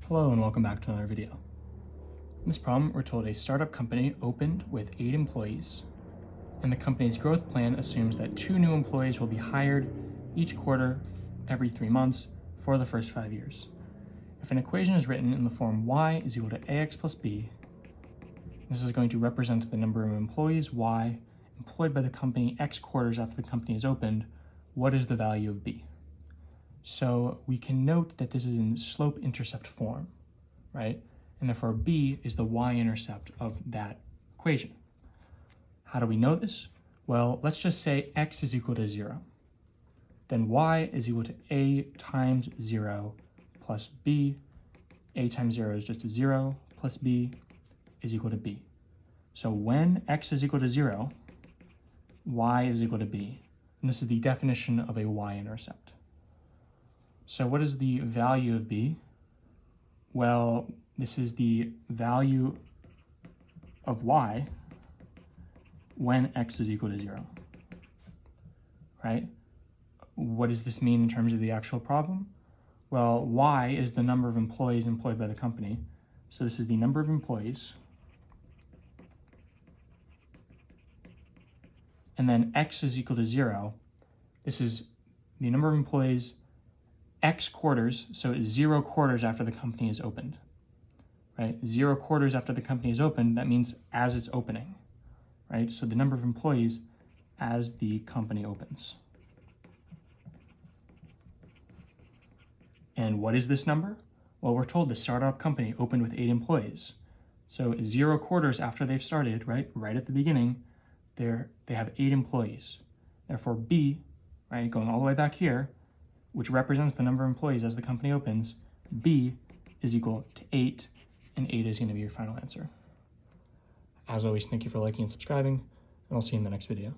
Hello and welcome back to another video. In this problem, we're told a startup company opened with 8 employees, and the company's growth plan assumes that 2 new employees will be hired each quarter every 3 months for the first 5 years. If an equation is written in the form y is equal to ax plus b, this is going to represent the number of employees y employed by the company x quarters after the company is opened. What is the value of b? So we can note that this is in slope-intercept form, right? And therefore b is the y-intercept of that equation. How do we know this? Well, let's just say x is equal to 0. Then y is equal to a times 0 plus b. A times 0 is just 0 plus b is equal to b. So when x is equal to 0, y is equal to b. And this is the definition of a y-intercept. So what is the value of b? Well, this is the value of y when x is equal to 0, right? What does this mean in terms of the actual problem? Well, y is the number of employees employed by the company. So this is the number of employees. And then x is equal to 0. This is the number of employees x quarters, so 0 quarters after the company is opened, right? 0 quarters after the company is opened, that means as it's opening, right? So the number of employees as the company opens. And what is this number? Well, we're told the startup company opened with 8 employees. So 0 quarters after they've started, right at the beginning, they have 8 employees. Therefore, B, right, going all the way back here, which represents the number of employees as the company opens, B is equal to 8, and 8 is going to be your final answer. As always, thank you for liking and subscribing, and I'll see you in the next video.